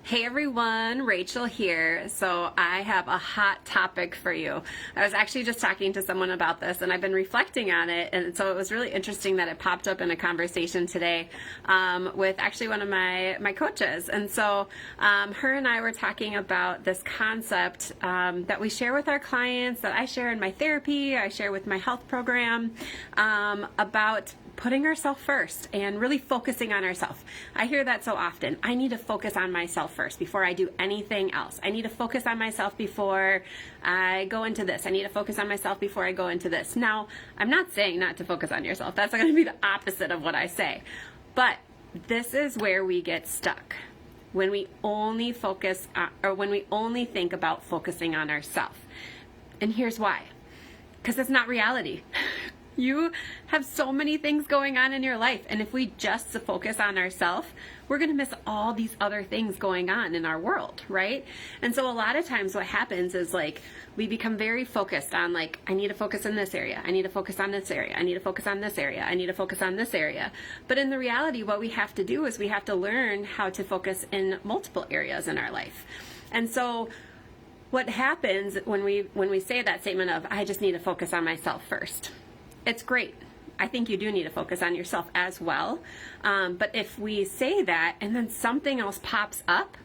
Hey everyone, Rachel here. So I have a hot topic for you. I was actually just talking to someone about this and I've been reflecting on it, and so it was really interesting that it popped up in a conversation today with actually one of my coaches. And so her and I were talking about this concept that we share with our clients, that I share in my therapy, I share with my health program, about putting ourselves first and really focusing on ourselves. I hear that so often. I need to focus on myself first before I do anything else. I need to focus on myself before I go into this. I need to focus on myself before I go into this. Now, I'm not saying not to focus on yourself. That's going to be the opposite of what I say. But this is where we get stuck. When we only focus on, or when we only think about focusing on ourselves. And here's why. Because it's not reality. You have so many things going on in your life, and if we just focus on ourselves, we're going to miss all these other things going on in our world, right? And so a lot of times what happens is we become very focused on I need to focus in this area, I need to focus on this area, I need to focus on this area, I need to focus on this area. But in the reality, what we have to do is we have to learn how to focus in multiple areas in our life. And so what happens when we say that statement of, I just need to focus on myself first, it's great. I think you do need to focus on yourself as well. But if we say that and then something else pops up,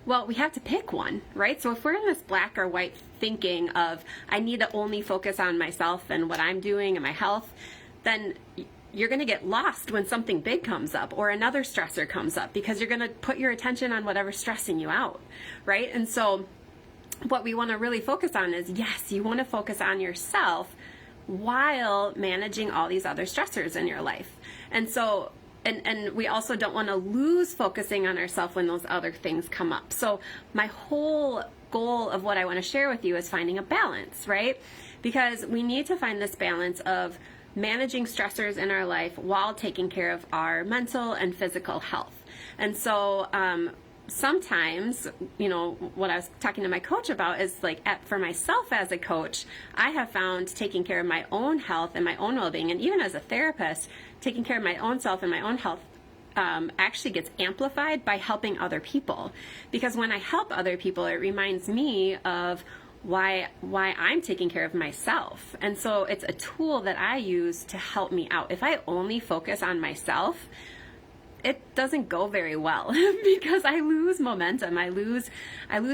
well, we have to pick one, right? So if we're in this black or white thinking of, I need to only focus on myself and what I'm doing and my health, then you're going to get lost when something big comes up or another stressor comes up, because you're going to put your attention on whatever's stressing you out, right? And so what we want to really focus on is, yes, you want to focus on yourself while managing all these other stressors in your life. And so, and we also don't want to lose focusing on ourselves when those other things come up. So my whole goal of what I want to share with you is finding a balance, right? Because we need to find this balance of managing stressors in our life while taking care of our mental and physical health. And so, sometimes, what I was talking to my coach about is for myself as a coach, I have found taking care of my own health and my own well-being, and even as a therapist, taking care of my own self and my own health actually gets amplified by helping other people. Because when I help other people, it reminds me of why I'm taking care of myself. And so it's a tool that I use to help me out. If I only focus on myself, it doesn't go very well because I lose momentum. I lose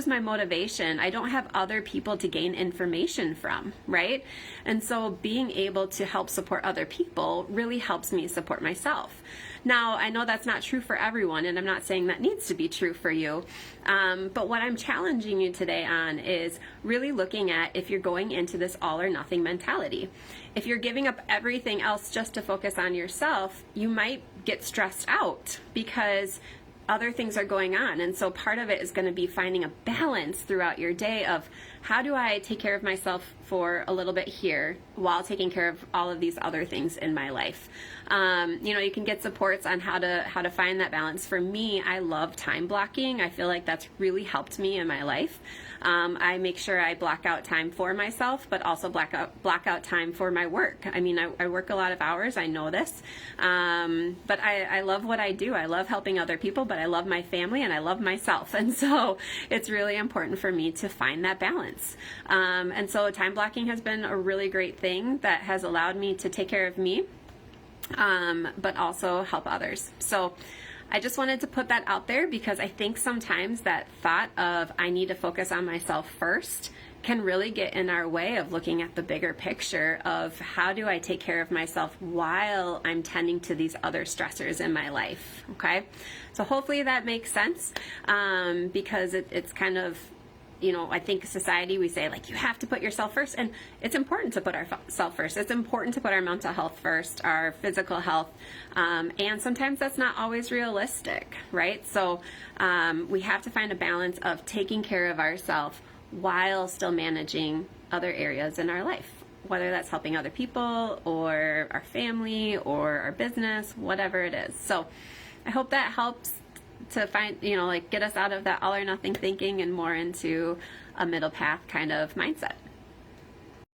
my motivation. I don't have other people to gain information from, right? And so being able to help support other people really helps me support myself. Now, I know that's not true for everyone, and I'm not saying that needs to be true for you. But what I'm challenging you today on is really looking at if you're going into this all or nothing mentality. If you're giving up everything else just to focus on yourself, you might get stressed out because other things are going on. And so part of it is going to be finding a balance throughout your day of, how do I take care of myself for a little bit here while taking care of all of these other things in my life? You can get supports on how to find that balance. For me, I love time blocking. I feel like that's really helped me in my life. I make sure I block out time for myself, but also block out time for my work. I mean, I work a lot of hours. I know this, but I love what I do. I love helping other people, but I love my family and I love myself. And so it's really important for me to find that balance. And so time blocking has been a really great thing that has allowed me to take care of me, but also help others. So I just wanted to put that out there because I think sometimes that thought of, I need to focus on myself first, can really get in our way of looking at the bigger picture of, how do I take care of myself while I'm tending to these other stressors in my life, okay? So hopefully that makes sense, because it's kind of, I think society, we say you have to put yourself first, and it's important to put ourselves first. It's important to put our mental health first, our physical health, and sometimes that's not always realistic, right? So we have to find a balance of taking care of ourselves while still managing other areas in our life, whether that's helping other people or our family or our business, whatever it is. So I hope that helps to find, get us out of that all or nothing thinking and more into a middle path kind of mindset.